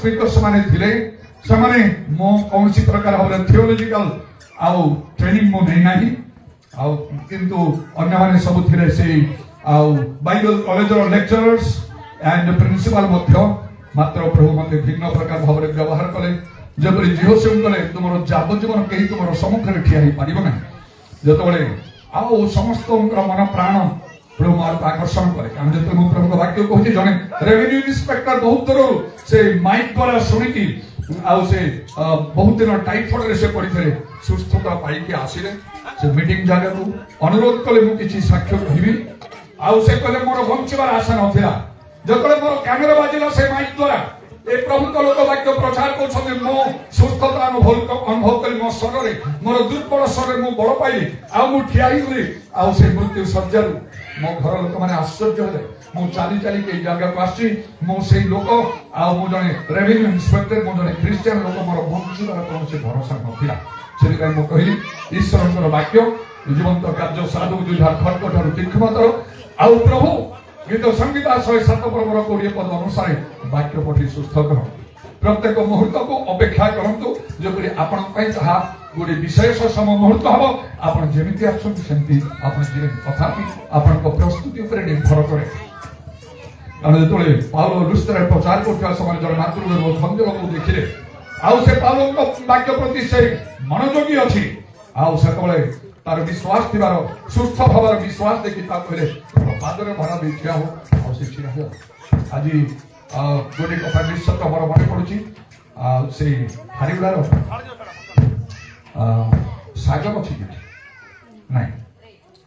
आकस्मिक से मो कौन प्रकार भाव थियोलॉजिकल आउ ट्रेनिंग मो नहीं नाही आउ किंतु अन्य माने सब थिले से आउ बाइबल कॉलेज रो लेक्चरर्स एंड प्रिंसिपल मध्य मात्र प्रभु मते भिन्न प्रकार भाव व्यवहार कले जबरी जीवसेव कले तुमरो जाबजीवन कहीं तुमरो सम्मुख ठिया ही पारिबो ना जतबळे आउ समस्त मन प्राण प्रभु मार आकर्षण करे कारण जते मु प्रभु वाक्य कहूची जने रेवेन्यू इंस्पेक्टर बहुत दूर से माइक द्वारा सुनिकी आउ से बहुत दिन टाइफॉइड रे से पड़िथे सुस्थता पाई के आसीले से मीटिंग जागा को अनुरोध कले मु किछि साक्ष्य कहबी आउ से कले मोर वंचिबार आशा नथिला जतले मोर कैमरा बाजिला से माइक द्वारा ए प्रभु को लोक वाक्य प्रचार करछन मो सुस्थता अनुभव करी मो शरीर रे मोर दुर्बल शरीर मु बड़ पाइली आ मु ठियाई गली आ से मृत्यु सज्जर मो घर लोक माने आश्चर्य होले मु चाली चाली के जगह को आसी मो सेही लोक आ मु जने रेवेन्यू इंस्पेक्टर मु जने क्रिश्चियन लोक मोर वंचिबार कोनसे भरोसा नथिला सेहि काय मु कहिली ईश्वरकर वाक्य जीवंत कार्य साधु दुधार खटखटारु तीक्ष्णतर आ प्रभु गीत संगीता 107 पर्वर 20 पद अनुसार वाक्य पठी सुस्थ कर प्रत्येक मुहूर्त को अपेक्षा करंतु जबरि आपण पई जहा गोटे विशेष समय मुहूर्त हबो आपण जेमिति आछन सेमति आपण जीवन तथापि आपण को प्रस्तुति ऊपर निर्भर करे कारण जेतोले पाउलो लुस्त्रा प्रचार करथि समय जन मातृ खंजर को देखिले आउ से पाउलो को वाक्य प्रति से मनोयोगी अछि आउ सकले तार विश्वास थिबार सुस्थ भावर विश्वास देखि ता कहले पादर भरा देखिया हो और से छिरा हो आज गोटे कथा निश्चित मोर मन पड़ुची से हारिगुड़ार सागर अच्छी नहीं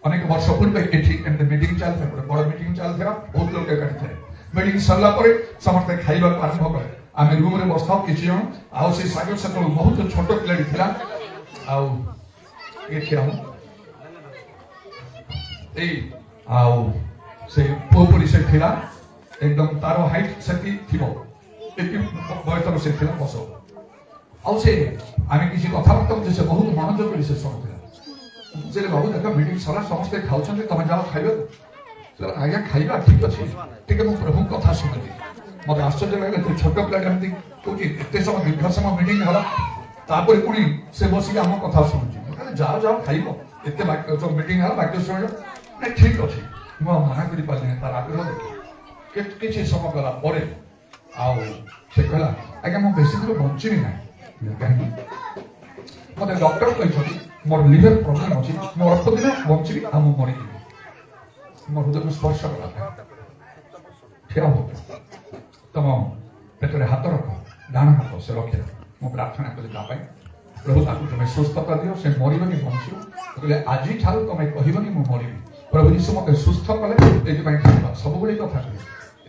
अनेक वर्ष पूर्व एठी एंड मीटिंग चलता है बड़ मीटिंग चलता बहुत लोग एकाठी थे मीटिंग सरला पर समस्त खाइबा आरंभ करे आम रूम में बसताओ किसी जन आउ से सागर से बहुत छोट पिलाटी थिला आउ ये ठिया हो ए आउ से पोपरी से थिला एकदम तारो हाइट सेति थिबो एति बयतर से थिला बसो आउ से आमे किसी कथा बार्ता से बहुत मनोयोग करी से सुनथिला जे बाबू देखा मीटिंग सारा समस्त खाउछन तमे जाओ खाइबो चल आज्ञा खाइबा ठीक अछि ठीक है मु प्रभु कथा सुनथि मते आश्चर्य लागले तो छोट पिला केमति कोची एते समय दीर्घ समय मीटिंग हला तापर पुनी से बसी हम कथा सुनछि कहले जाओ जाओ खाइबो एते बाकी जो मीटिंग हला बाकी सुन नहीं ठीक अछि मु मना करि पाले तार आग्रह देखि किछि समय गला परे आउ से कहला आज्ञा मु बेसी दूर बंचिबी ना मते डॉक्टर कहछथि मोर लिवर प्रॉब्लम अछि मोर अल्प दिन बंचिबी आ मु मरि जिबी मोर हृदय को स्पर्श कला ठिया हो तम पेटरे हाथ रख डाण हाथ से रखे मु प्रार्थना करि ता पाई प्रभु ताकू तुम सुस्थता दियो से मरिबनी बंचियो कहले आजि ठारू तुम कहिबनी मु मरिबी प्रभु यीशु मते सुस्थ कले एति पई सब बड़ी कथा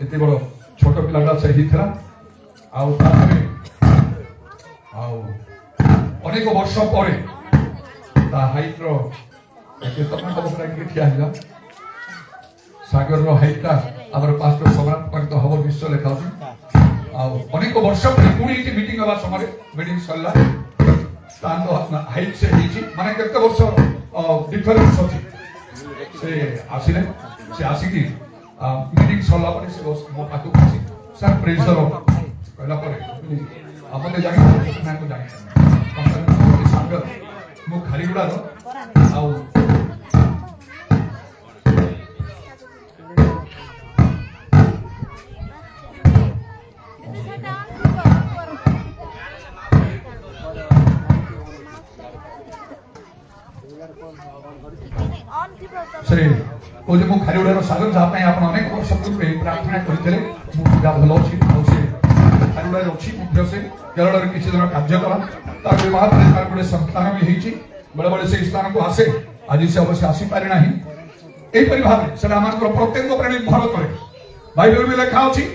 एते बड़ छोट पिलाटा से हिथरा आउ तारे आउ अनेक वर्ष परे ता हाइट रो एते तपन तब पर के ठिया हिला सागर रो हाइट का हमर पास्टर सम्राट पर तो हबो विश्व लेखा अछि आउ अनेक वर्ष परे पुणी इति मीटिंग हवा समय मीटिंग सरला तांतो हाइट से हिची माने केते वर्ष डिफरेंस अछि से आसिले से आसिकी मीटिंग सरला पर से मो पातु आसी सर प्रेज द लॉर्ड कहला पर आपने जानि ना को जानि कंपनी सागर मो खालीगुडा रो आउ से ओ जे मु खालीगुडार सागर जा पई आपण अनेक वर्ष पूर्व प्रार्थना करथिले मु जा भलो छी औ से खालीगुडार अछि मुख्य से केरळर किछि जन कार्य कला तार विवाह पर तार बडे संतान भी हिची बडे बडे से स्थान को आसे आज से अवश्य आसी पारे नाही एई परि भाबे से आमान को प्रत्येक पर निर्भर करे बाइबल में लिखा अछि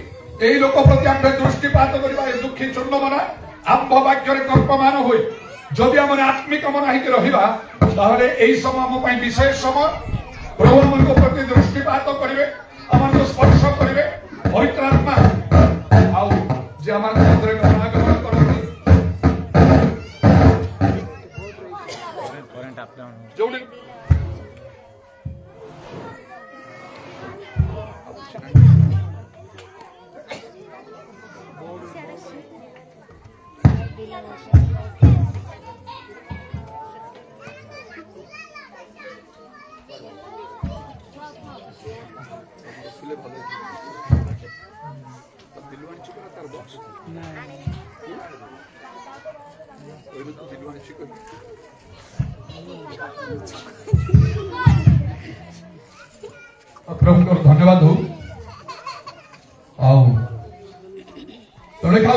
एई लोक प्रति आम दृष्टिपात करबा ए दुखी चंद मना आप वाक्य रे कर्पमान होय जदि हम आत्मिक मन हित रहिबा ताहले एई समय हम पई विशेष समय प्रभु मन को प्रति दृष्टिपात करिवे अमन को स्पर्श करिवे पवित्र आत्मा आउ जे अमन अंतरे आगमन करथि करंट अप डाउन जोडी प्रभु को धन्यवाद हो तो लिखा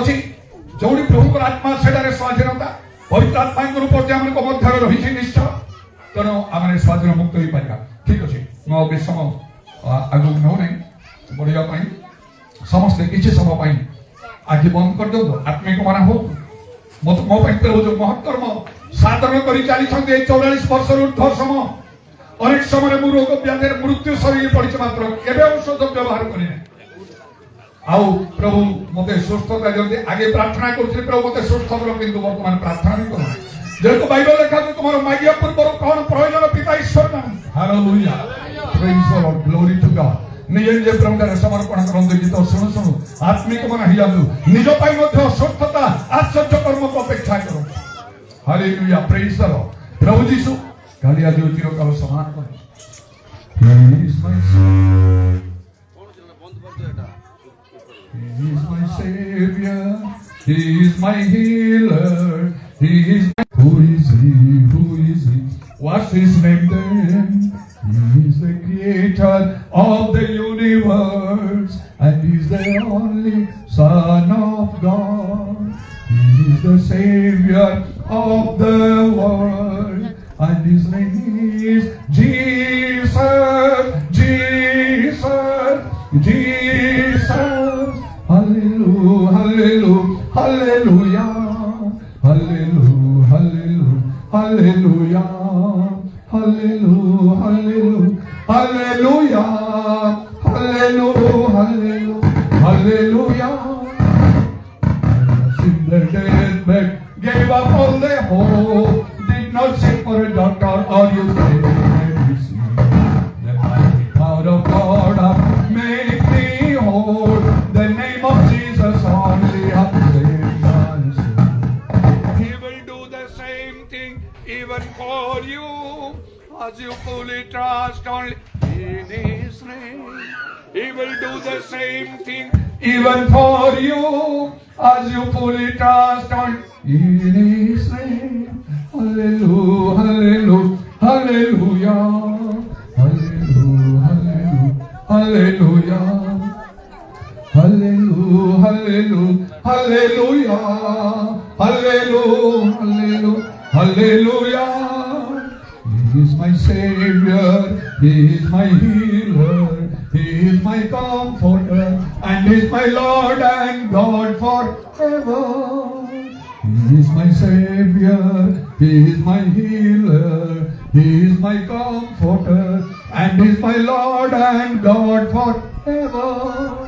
जो प्रभु आत्मा से स्वाधीनता पवित्र आत्मा रूप से आम मध्य रही निश्चय तेणु आम स्वाधीन मुक्त हो पारा ठीक अच्छे मुझे समय आगे नौना बढ़ाई समस्ते किसी समय आखि बंद कर दो आत्मिक मना हो मो प्रभु जो महत्कर्म साधन कर चली 44 वर्ष ऊर्ध समय अनेक समय मु रोग व्याधि मृत्यु शरीर पड़ी मात्र केवे औषध व्यवहार करना आउ प्रभु मत सुस्थता जल्दी आगे प्रार्थना कर प्रभु मत सुस्थ कर किंतु वर्तमान प्रार्थना भी करना जेहेतु बाइबल लिखा तुम मागिया पूर्व कौन प्रयोजन पिता ईश्वर नाम hallelujah praise the Lord glory to God निजे निजे प्रभु समर्पण करते गीत शुणु शुणु आत्मिक मन हो जातु निज सुस्थता आश्चर्य कर्म को अपेक्षा करो हालेलुया प्रेज द लॉर्ड प्रभु जीसु काली आज चिरकाल समान करे He is my Savior, He is my healer, He is my... Who is He? Who is He? What's His name then? He is the creator of the universe and He is the only Son of God. He is the Savior of the world and His name is Jesus, Jesus, Jesus. Hallelujah, hallelujah, hallelujah, hallelujah, hallelujah, hallelujah, hallelujah, hallelujah, hallelujah, hallelujah. In the deathbed, gave up all their hope, did not seek for a doctor or use medicine. The mighty power of God make me whole. The name of Jesus only saves my soul. He will do the same thing even for you, as you fully trust only in His name. He will do the same thing even for you, as you fully trust only in His name. Hallelujah, hallelujah, hallelujah, hallelujah, hallelujah. Hallelujah, hallelujah, hallelujah, hallelujah, hallelujah, hallelujah. He is my Savior, He is my healer, He is my comforter, and He is my Lord and God forever. He is my Savior, He is my healer, He is my comforter, and He is my Lord and God forever.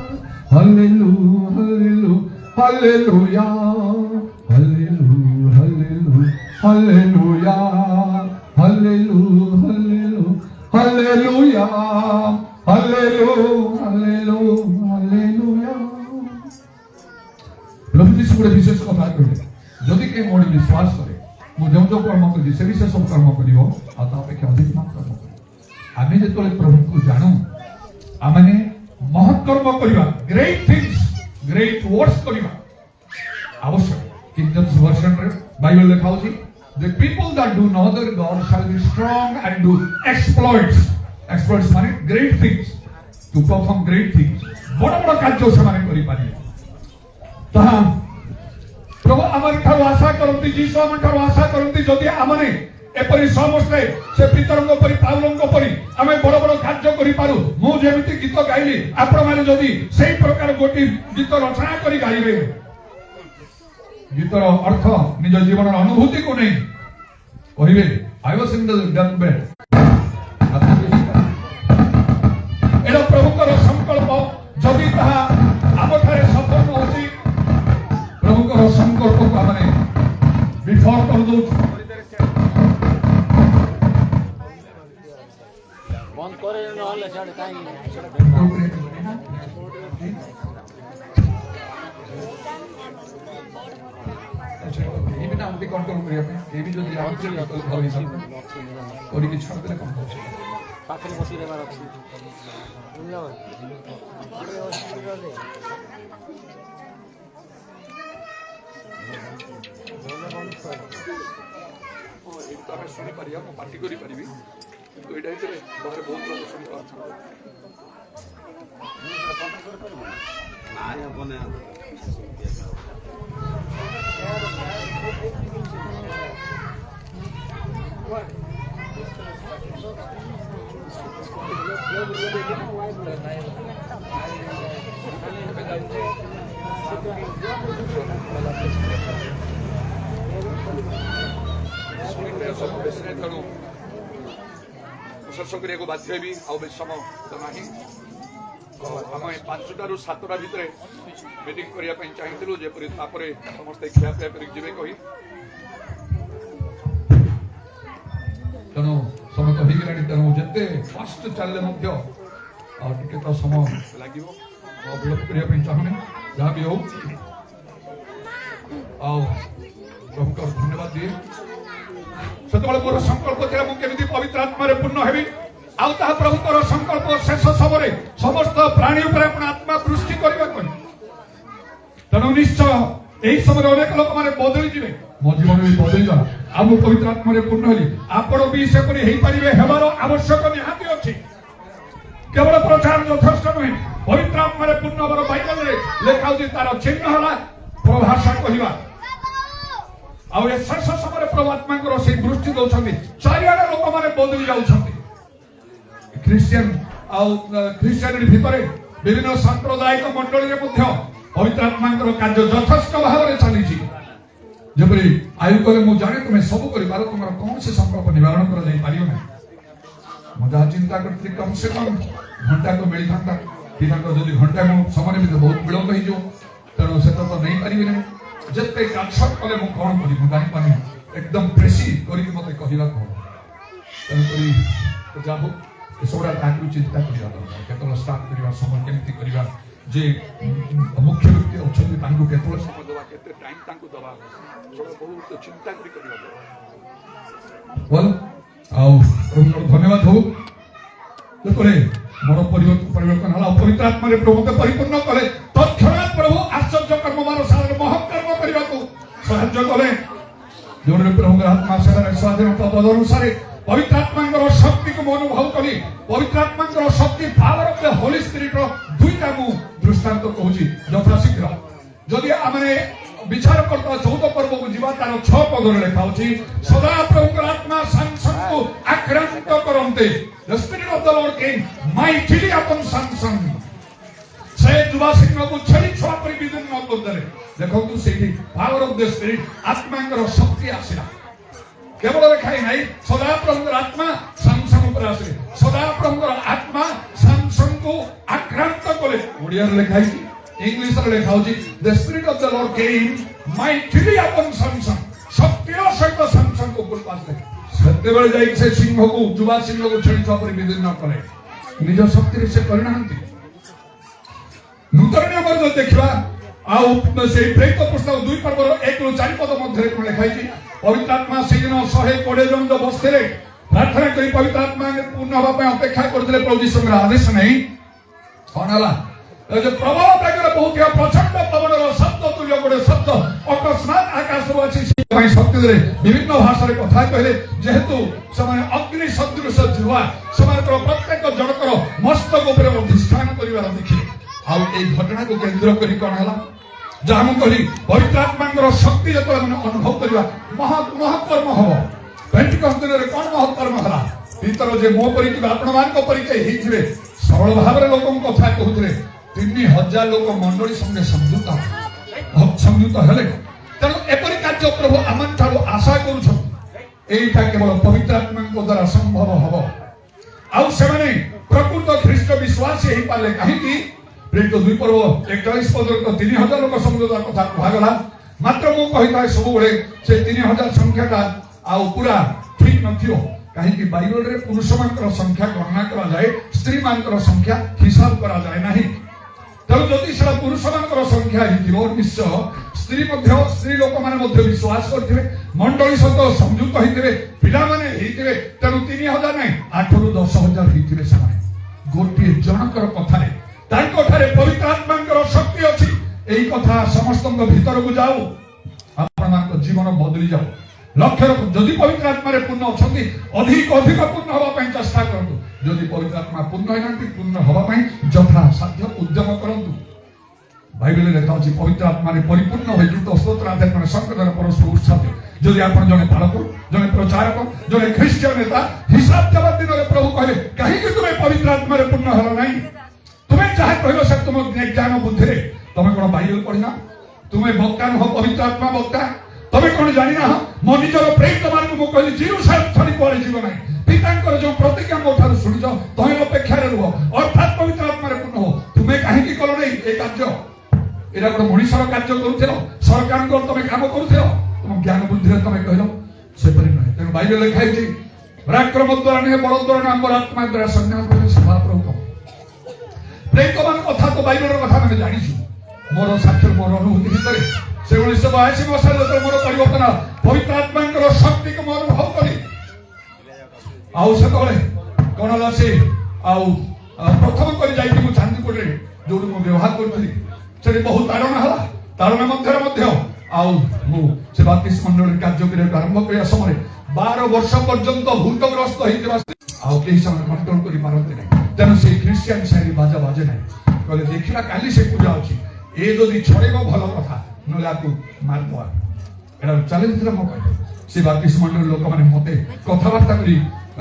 Hallelujah, hallelujah, hallelujah, hallelujah, hallelujah, hallelujah, hallelujah, hallelujah, hallelujah, hallelujah. प्रभु जी सुबह विशेष कथा कहले जदि के मोड़ विश्वास करे मु जो जो कर्म करी से विशेष सब कर्म करिवो आ ता अपेक्षा अधिक मान कर्म करिवो आमे जेतले प्रभु को जानू आमने महत् कर्म करिवा ग्रेट थिंग्स ग्रेट वर्क्स करिवा आवश्यक किंग जेम्स वर्जन रे बाइबल लिखा होची the people that do know their God shall be strong and do exploits माने great things to perform great things बड़ा बड़ा कार्य से माने करि पानी ता प्रभु आमर ठार आशा करंती जीसु आमर ठार आशा करंती जदि आमने एपरि समस्ते से पितरंग परि पाउलंग परि आमे बड़ बड़ कार्य करि पारु मु जेमिति गीत गाइली आपण माने जदि सेही प्रकार गोटी गीत रचना करि गाइबे गीतर अर्थ निज जीवन अनुभूति को नहीं कहिबे I was in the death bed एडा प्रभुकर संकल्प जदि ताहा आमठारे सफल होची प्रभुकर संकल्प को आमे विफल कर दो बंद करे नहले छाड़ काई ये भी ना हमके कंट्रोल करिया पे ये भी जदी लागु छै तो भल हिसाब कोरी कि छोड़ देले कम होछ पाखरे बसी रेबार अछि बुझलो अरे हॉस्पिटल रे दोनो बंद कर ओ एक तो हमें सुनी परिया को पार्टी करी परिबी तो एटा हितरे बाहर बहुत लोग सुन पाछ आया बने प्रशंसा को बाध्य भी आउ बेस समय तो नहीं आम 5टा ରୁ 7ଟା ଭିତରେ ମିଟିଂ କରିବା ପାଇଁ ଚାହିଁଥିଲୁ ଯେପରି ତାପରେ ସମସ୍ତେ ଖିଆପିଆ କରି ଯିବେ କହି ତେଣୁ ସମୟ ତ ହେଇଗଲାଣି ତେଣୁ ଯେତେ ଫାଷ୍ଟ ଚାଲିଲେ ମଧ୍ୟ ଆଉ ଟିକେ ତ ସମୟ ଲାଗିବ ବିଳମ୍ବ କରିବା ପାଇଁ ଚାହୁଁନି ଯାହା ବି ହଉ ଆଉ ପ୍ରଭୁଙ୍କର ଧନ୍ୟବାଦ ଦିଏ ସେତେବେଳେ ମୋର ସଂକଳ୍ପ ଥିଲା ମୁଁ କେମିତି ପବିତ୍ର ଆତ୍ମାରେ ପୂର୍ଣ୍ଣ ହେବି ଆଉ ତାହା ପ୍ରଭୁଙ୍କର ସଂକଳ୍ପ ଶେଷ ସମୟରେ ସମସ୍ତ ପ୍ରାଣୀ ଉପରେ ଆପଣ ଆତ୍ମା ବୃଷ୍ଟି କରିବା କହି ତେଣୁ ନିଶ୍ଚୟ ଏହି ସମୟରେ ଅନେକ ଲୋକମାନେ ବଦଳି ଯିବେ ମୋ ଜୀବନ ବି ବଦଳିଗଲା ଆଉ ମୁଁ ପବିତ୍ର ଆତ୍ମାରେ ପୂର୍ଣ୍ଣ ହେଲି ଆପଣ ବି ସେପରି ହେଇପାରିବେ ହେବାର ଆବଶ୍ୟକ ନିହାତି ଅଛି କେବଳ ପ୍ରଚାର ଯଥେଷ୍ଟ ନୁହେଁ ପବିତ୍ର ଆତ୍ମାରେ ପୂର୍ଣ୍ଣ ହେବାର ବାଇବଲରେ ଲେଖା ହେଉଛି ତାର ଚିହ୍ନ ହେଲା ପ୍ରଭାଷା କହିବା ଆଉ ଏ ଶେଷ ସମୟରେ ପ୍ରଭୁ ଆତ୍ମାଙ୍କର ସେଇ ବୃଷ୍ଟି ଦଉଛନ୍ତି ଚାରିଆଡେ ଲୋକମାନେ ବଦଳି ଯାଉଛନ୍ତି ଖ୍ରୀଷ୍ଟିଆନିଟି ଭିତରେ ବିଭିନ୍ନ ସାମ୍ପ୍ରଦାୟିକ ମଣ୍ଡଳୀରେ ମଧ୍ୟ ପବିତ୍ର ଆତ୍ମାଙ୍କର କାର୍ଯ୍ୟ ଯଥେଷ୍ଟ ଭାବରେ ଚାଲିଛି ଯେପରି ଆୟୁ କଲେ ମୁଁ ଜାଣେ ତୁମେ ସବୁ କରିପାର ତୁମର କୌଣସି ସଂକଳ୍ପ ନିବାରଣ କରାଯାଇ ପାରିବ ନାହିଁ ମୁଁ ଯାହା ଚିନ୍ତା କରିଥିଲି କମ ସେ କମ ଘଣ୍ଟାକୁ ମିଳିଥାନ୍ତା କି ତାଙ୍କର ଯଦି ଘଣ୍ଟା ମୁଁ ସମୟ ଭିତରେ ବହୁତ ବିଳମ୍ବ ହେଇଯିବ ତେଣୁ ସେଟା ତ ନେଇପାରିବି ନାହିଁ ଯେତେ କାଛ କଲେ ମୁଁ କଣ କରିବି ମୁଁ ଜାଣିପାରୁନି ଏକଦମ ପ୍ରେସି କରିକି ମତେ କହିବାକୁ ହବ ତେଣୁକରି ଯାହା ଏସବୁଟା ତାଙ୍କୁ ଚିନ୍ତା କରିବା ଦରକାର କେତେବେଳେ ଷ୍ଟାର୍ଟ କରିବା ସମୟ କେମିତି କରିବା ଯେ ମୁଖ୍ୟ ବ୍ୟକ୍ତି ଅଛନ୍ତି ତାଙ୍କୁ କେତେବେଳେ ସମୟ ଦେବା କେତେ ଟାଇମ୍ ତାଙ୍କୁ ଦେବା ସେଗୁଡ଼ା ବହୁତ ଚିନ୍ତା କରି କରିବା ଦରକାର ଆଉ ପ୍ରଭୁଙ୍କର ଧନ୍ୟବାଦ ହଉ ଯେତେବେଳେ ମୋର ପରିବର୍ତ୍ତନ ହେଲା ପବିତ୍ର ଆତ୍ମାରେ ପ୍ରଭୁଙ୍କୁ ପରିପୂର୍ଣ୍ଣ କଲେ ତତ୍କ୍ଷଣାତ୍ ପ୍ରଭୁ ଆଶ୍ଚର୍ଯ୍ୟ କର୍ମମାନ ସାଧନ ମହତ୍ କର୍ମ କରିବାକୁ ସାହାଯ୍ୟ କଲେ ଯେଉଁଠି ପ୍ରଭୁଙ୍କର ଆତ୍ମା ସେଠାରେ ସ୍ୱାଧୀନତା ତଦନୁସାରେ पवित्र आत्मा शक्ति को अनुभव करी पवित्र आत्मा शक्ति power of the Holi spirit दुईटा मु दृष्टांत कहूँ यथाशीघ्र जदि आम विचार करता 14 पर्व को जीवा तार 6 पदर लिखा सदा प्रभु आत्मा सैमसन को आक्रांत करते the spirit of the Lord came mightily upon Samson से युवा सिंह को छेड़ी छुआ पर विभिन्न करदे देखो तू सेठी पावर ऑफ द स्पिरिट आत्मा शक्ति आसिला केवल देखाई नहीं सदा प्रभुଙ୍କର आत्मा सैमसन ऊपर आसे सदा प्रभुଙ୍କର आत्मा सैमसन को आक्रांत कले ओडिया रे लिखा है इंग्लिश रे लिखा होची the spirit of the Lord came mightily upon Samson शक्ति सहित सैमसन को ऊपर पास ले सत्य बेले जाई से सिंह को जुवा सिंह को छेड़ी छुआ पर विभिन्न करे निज शक्ति रे से करनांती नूतन नियम रे देखिबा आउ से प्रेरित पुस्तक 2 पर्व 1 ରୁ 4 पद मध्ये लिखा है पवित्र आत्मा से दिन 120 जन जो बसते प्रार्थना करी पवित्र आत्मा पूर्ण होगा अपेक्षा करते प्रभु यीशु आदेश नहीं कौन है जो प्रभाव बेगर बहुत प्रचंड पवन शब्द तुल्य गोटे शब्द अकस्मात आकाश शक्ति विभिन्न भाषा कथा कहले जेहेतु समय अग्नि सदृश जुआ समय प्रत्येक जनकर मस्तक अधिष्ठान कर देखिए आउ घटना को केंद्र करी कौन है जहाँ मुझे कहली पवित्र आत्मा शक्ति जो मैंने अनुभव करवा महत्कर्म हम पेंटिकस्ट दिन में कौन महत्कर्म है भीतर जे मो पर आपण मान परिचय होते सरल भाव में लोक कथा कहते 3000 लोक मंडली संगे समझौता हेले तेणु एपरी कार्य प्रभु आम आशा करा केवल पवित्र आत्मा द्वारा संभव हम आउ से प्रकृत ख्रीष्ट विश्वासी हो पारे कहीं प्रेरित 2 पर्व 41 पद 3000 लोक समझौता कथा कहगला मात्र मु कहिता सब बेले से 3000 संख्याटा आ पूरा ठीक नथियो कहीं बाइबल रे पुरुष मानकर संख्या गणना करा जाए स्त्री मानकर संख्या हिसाब करा जाए नहीं ତେଣୁ ଯଦି ସେଟା ପୁରୁଷମାନଙ୍କର ସଂଖ୍ୟା ହେଇଥିବ ନିଶ୍ଚୟ ସ୍ତ୍ରୀ ଲୋକମାନେ ମଧ୍ୟ ବିଶ୍ୱାସ କରିଥିବେ, ମଣ୍ଡଳୀ ସହିତ ସଂଯୁକ୍ତ ହେଇଥିବେ, ପିଲାମାନେ ହେଇଥିବେ। ତେଣୁ 3000 ନାହିଁ 8 ରୁ 10,000 ହେଇଥିବେ ସେମାନେ। ଗୋଟିଏ ଜଣଙ୍କର କଥାରେ ତାଙ୍କଠାରେ ପବିତ୍ର ଆତ୍ମାଙ୍କର ଶକ୍ତି ଅଛି। ଏଇ କଥା ସମସ୍ତଙ୍କ ଭିତରକୁ ଯାଉ, ଆପଣମାନଙ୍କ ଜୀବନ ବଦଳି ଯାଉ। ଲକ୍ଷ୍ୟ ରଖୁ, ଯଦି ପବିତ୍ର ଆତ୍ମାରେ ପୂର୍ଣ୍ଣ ଅଛନ୍ତି ଅଧିକ ପୂର୍ଣ୍ଣ ହେବା ପାଇଁ ଚେଷ୍ଟା କରନ୍ତୁ। ଯଦି ପବିତ୍ର ଆତ୍ମା ପୂର୍ଣ୍ଣ ହେଇନାହାନ୍ତି, ପୂର୍ଣ୍ଣ ହେବା ପାଇଁ ଯଥା ସାଧ୍ୟ ଉଦ୍ୟମ କରନ୍ତୁ। ବାଇବେଲରେ ଲେଖା ଅଛି ପବିତ୍ର ଆତ୍ମାରେ ପରିପୂର୍ଣ୍ଣ ହୋଇ ଗୀତ ସ୍ତୋତ୍ର ଆଧ୍ୟାତ୍ମିକ ସଂକଟର ପରସ୍ପର ଉତ୍ସାହ। ଯଦି ଆପଣ ଜଣେ ପାଳକ, ଜଣେ ପ୍ରଚାରକ, ଜଣେ ଖ୍ରୀଷ୍ଟିୟ ନେତା, ହିସାବ ଦେବା ଦିନରେ ପ୍ରଭୁ କହିଲେ କାହିଁକି ତୁମେ ପବିତ୍ର ଆତ୍ମାରେ ପୂର୍ଣ୍ଣ ହେଲ ନାହିଁ? ତୁମେ ଯାହା କହିଲ ସେ ତୁମ ଜ୍ଞାନ ବୁଦ୍ଧିରେ। ତମେ କଣ ବାଇବେଲ ପଢିନା? ତୁମେ ବକ୍ତା ନୁହ, ପବିତ୍ର ଆତ୍ମା ବକ୍ତା। ତମେ କଣ ଜାଣିନା? ମୋ ନିଜର ପ୍ରେରିତମାନଙ୍କୁ ମୁଁ କହିଲି ଜେରୁସାଲେମ ଛାଡ଼ି କୁଆଡ଼େ ଯିବ ନାହିଁ। ପିତାଙ୍କର ଯୋଉ ପ୍ରତିଜ୍ଞା ମୋ ଠାରୁ ଶୁଣିଛ, ତମେ ଅପେକ୍ଷାରେ ରୁହ, ଅର୍ଥାତ୍ ପବିତ୍ର ଆତ୍ମାରେ ପୂର୍ଣ୍ଣ ହୁଅ। ତୁମେ କାହିଁକି କଲ ନାହିଁ ଏ କାର୍ଯ୍ୟ? ଏଇଟା ଗୋଟେ ମଣିଷର କାର୍ଯ୍ୟ କରୁଥିଲ, ସରକାରଙ୍କର ତମେ କାମ କରୁଥିଲ, ତୁମ ଜ୍ଞାନ ବୁଦ୍ଧିରେ ତମେ କହିଲ, ସେପରି ନୁହେଁ। ତେଣୁ ବାଇବେଲ ଲେଖା ହେଇଛି ପରାକ୍ରମ ଦ୍ୱାରା ନୁହେଁ, ବଳ ଦ୍ୱାରା ନୁହେଁ, ଆମର ଆତ୍ମା ଦ୍ୱାରା ସଂଜ୍ଞା କଲେ ସଭାପ୍ରଭୁ। ପ୍ରେରିତମାନଙ୍କ କଥା ତ ବାଇବେଲର କଥା ଆମେ ଜାଣିଛୁ। ମୋର ସାକ୍ଷର, ମୋର ଅନୁଭୂତି ଭିତରେ ସେ 1982 ମସିହାରେ ଯେତେବେଳେ ମୋର ପରିବର୍ତ୍ତନ ପବିତ୍ର ଆତ୍ମାଙ୍କର ଶକ୍ତିକୁ ମୁଁ ଅନୁଭବ କଲି। ଆଉ ସେତେବେଳେ କଣ ହେଲା, ସେ ଆଉ ପ୍ରଥମ କରି ଯାଇକି ମୁଁ ଚାନ୍ଦିପୁରରେ ଯୋଉଠି ମୁଁ ବ୍ୟବହାର କରୁଥିଲି, ସେଠି ବହୁତ ତାଡ଼ନା ହେଲା। ତାଡ଼ନା ମଧ୍ୟରେ ମଧ୍ୟ ଆଉ ମୁଁ ସେ ବାପ୍ତିସ୍ମ ମଣ୍ଡଳୀରେ କାର୍ଯ୍ୟ କରିବାକୁ ଆରମ୍ଭ କରିବା ସମୟରେ 12 ବର୍ଷ ପର୍ଯ୍ୟନ୍ତ ଭୂତଗ୍ରସ୍ତ ହେଇଥିବା ଆଉ କେହି ସେମାନେ କଣ୍ଟ୍ରୋଲ କରିପାରନ୍ତି ନାହିଁ। ତେଣୁ ସେଇ ଖ୍ରୀଷ୍ଟିଆନ ସାହିରେ ବାଜା ବାଜେ ନାହିଁ। କହିଲେ ଦେଖିବା କାଲି ସେ ପୂଜା ଅଛି, ଏ ଯଦି ଛଡ଼େଇବ ଭଲ କଥା, ନହେଲେ ଆକୁ ମାରିଦେବା। ଏଇଟା ଚ୍ୟାଲେଞ୍ଜ ଥିଲା ମୋ ପାଇଁ। ସେ ବାପ୍ତିସ୍ମ ମଣ୍ଡଳୀ ଲୋକମାନେ ମତେ କଥାବାର୍ତ୍ତା କରି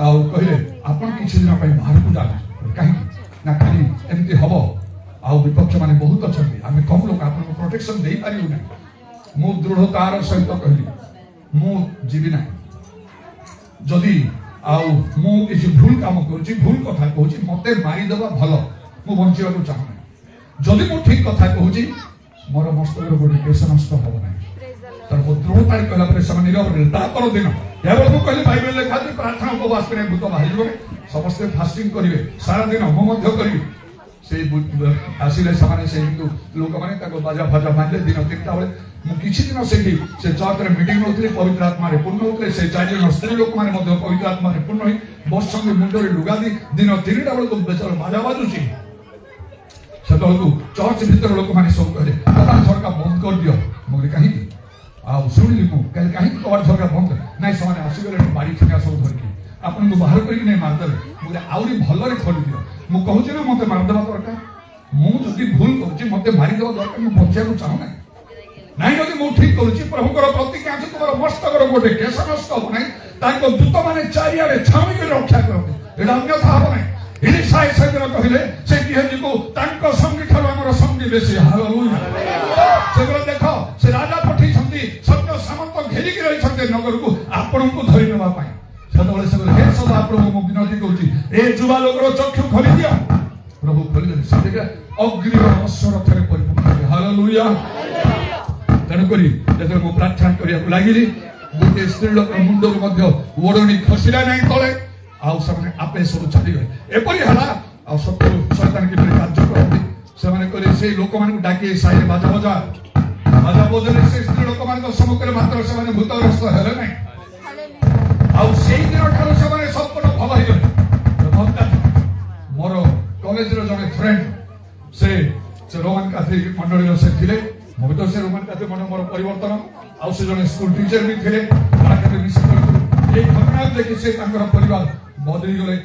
ଆଉ କହିଲେ ଆପଣ କିଛି ଦିନ ପାଇଁ ବାହାରକୁ ଯାଆନ୍ତୁ। କାହିଁକି ନା ଖାଲି ଏମିତି ହବ, ଆଉ ବିପକ୍ଷ ମାନେ ବହୁତ ଅଛନ୍ତି, ଆମେ କମ ଲୋକ ଆପଣଙ୍କୁ ପ୍ରୋଟେକ୍ସନ ଦେଇପାରିବୁ ନାହିଁ। ମୁଁ ଦୃଢ଼ତାର ସହିତ କହିଲି ମୁଁ ଯିବି ନାହିଁ। ଯଦି ଆଉ ମୁଁ କିଛି ଭୁଲ କାମ କରୁଛି, ଭୁଲ କଥା କହୁଛି, ମତେ ମାରିଦେବା ଭଲ, ମୁଁ ବଞ୍ଚିବାକୁ ଚାହୁଁନାହିଁ। ଯଦି ମୁଁ ଠିକ କଥା କହୁଛି, ମୋର ମସ୍ତକର ଗୋଟେ କେଶ ନଷ୍ଟ ହବ ନାହିଁ। ତାର ମୁଁ ଦୃଢ଼ତାରେ କହିଲା ପରେ ସେମାନେ ନିରବ ରହିଲେ। ତା ପରଦିନ କେବଳ ମୁଁ କହିଲି ବାଇବେଲ ଲେଖା ଅଛି ପ୍ରାର୍ଥନା ଉପବାସ କରି ଭୂତ ବାହାରିବନି, ସମସ୍ତେ ଫାଷ୍ଟିଂ କରିବେ, ସାରା ଦିନ ମୁଁ ମଧ୍ୟ କରିବି। ସେଇ ଆସିଲେ ସେମାନେ, ସେ ହିନ୍ଦୁ ଲୋକମାନେ ତାକୁ ବାଜା ଫାଜା ମାରିଲେ। ଦିନ 3ଟା ବେଳେ ମୁଁ କିଛି ଦିନ ସେଠି ସେ ଚର୍ଚ୍ଚରେ ମିଟିଂ ନଉଥିଲି, ପବିତ୍ର ଆତ୍ମାରେ ପୂର୍ଣ୍ଣ ହଉଥିଲେ। ସେ 4 ଜଣ ସ୍ତ୍ରୀ ଲୋକମାନେ ମଧ୍ୟ ପବିତ୍ର ଆତ୍ମାରେ ପୂର୍ଣ୍ଣ ହୋଇ ବସୁଛନ୍ତି, ମୁଣ୍ଡରେ ଲୁଗା ଦେଇ। ଦିନ 3ଟା ବେଳକୁ ବେଚାର ବାଜା ବାଜୁଛି। ସେତେବେଳକୁ ଚର୍ଚ୍ଚ ଭିତରେ ଲୋକମାନେ ସବୁ କହିଲେ କବାଟ ଝରକା ବନ୍ଦ କରିଦିଅ। ମୁଁ କହିଲି କାହିଁକି? ଆଉ ଶୁଣିଲି ମୁଁ କାହିଁକି କବାଟ ଝରକା ବନ୍ଦ? ନାଇଁ ସେମାନେ ଆସିଗଲେ ବାଡ଼ି ଠେଙ୍ଗା ସବୁ ଧରିକି ଆପଣଙ୍କୁ ବାହାର କରିକି ନେଇ ମାରିଦେବେ। ମୁଁ କହିଲି ଆହୁରି ଭଲରେ ଖୋଲିଦିଅ। ମୁଁ କହୁଛି ନା ମତେ ମାରିଦେବା ଦରକାର। ମୁଁ ଯଦି ଭୁଲ କରୁଛି ମତେ ମାରିଦେବା ଦରକାର, ମୁଁ ବଞ୍ଚିବାକୁ ଚାହୁଁନାହିଁ। ନାଇଁ ଯଦି ମୁଁ ଠିକ କରୁଛି, ପ୍ରଭୁଙ୍କର ପ୍ରତିଜ୍ଞା ଅଛି ତୁମର ମସ୍ତକର ଗୋଟେ କେଶ ନଷ୍ଟ ହବ ନାହିଁ। ତାଙ୍କ ଦୂତମାନେ ଚାରିଆଡେ ଛାଉଣି କରି ରକ୍ଷା କରନ୍ତି, ଏଇଟା ଅନ୍ୟଥା ହବ ନାହିଁ। ଇଲିଶାଇ ସେଦିନ କହିଲେ ସେ ଗେହଜୀକୁ ତାଙ୍କ ସଙ୍ଗୀ ଠାରୁ ଆମର ସଙ୍ଗୀ ବେଶୀ। ହାଲେଲୁୟା। ସେଗୁଡ଼ା ଦେଖ, ସେ ରାଜା ପଠେଇଛନ୍ତି, ସତ୍ୟ ସାମନ୍ତ ଘେରିକି ରହିଛନ୍ତି ନଗରକୁ ଆପଣଙ୍କୁ ଧରି ନେବା ପାଇଁ। ସେତେବେଳେ ସେ କହିଲେ ହେ ସଦା ପ୍ରଭୁ ମୁଁ ବିନତି କରୁଛି ଏ ଯୁବା ଲୋକର ଚକ୍ଷୁ ଖୋଲି ଦିଅ। ପ୍ରଭୁ ଖୋଲିଦେଲେ। ସେ ଦେଖିଲେ ଅଗ୍ନିର ଅଶ୍ୱରଥରେ ପରିପୂର୍ଣ୍ଣ ହେଲେ। ହାଲେଲୁୟା। ତେଣୁକରି ଯେତେବେଳେ ମୁଁ ପ୍ରାର୍ଥନା କରିବାକୁ ଲାଗିଲି, ଗୋଟିଏ ସ୍ତ୍ରୀ ଲୋକର ମୁଣ୍ଡରୁ ମଧ୍ୟ ଓଢ଼ଣୀ ଖସିଲା ନାହିଁ ତଳେ, ଆଉ ସେମାନେ ଆପେ ସବୁ ଚାଲିଗଲେ। ଏପରି ହେଲା। ଆଉ ଶତ୍ରୁ ଶୈତାନ କିପରି କାର୍ଯ୍ୟ କରନ୍ତି, ସେମାନେ କହିଲେ ସେଇ ଲୋକମାନଙ୍କୁ ଡାକି ସାହିରେ ବାଜା ବଜାଇଲେ। ସେ ସ୍ତ୍ରୀ ଲୋକମାନଙ୍କ ସମ୍ମୁଖରେ ମାତ୍ର ସେମାନେ ଭୂତଗ୍ରସ୍ତ ହେଲେ ନାହିଁ। ଆଉ ସେଇ ଦିନ ଠାରୁ ସେମାନେ ସମ୍ପୂର୍ଣ୍ଣ ଭଲ ହେଇଗଲେ। ମୋର କଲେଜର ଜଣେ ଫ୍ରେଣ୍ଡ, ସେ ରୋମାନ କାଥଲିକ ମଣ୍ଡଳୀର ସେ ଥିଲେ। ମୁଁ ତ ସେ ରୋମାନ କାଥଲିକ ମଣ୍ଡଳ ମୋର ପରିବର୍ତ୍ତନ। ଆଉ ସେ ଜଣେ ସ୍କୁଲ ଟିଚର ବି ଥିଲେ। ଏଇ ଘଟଣା ଦେଖି ସେ ତାଙ୍କର ପରିବାର ବଦଳିଗଲେ।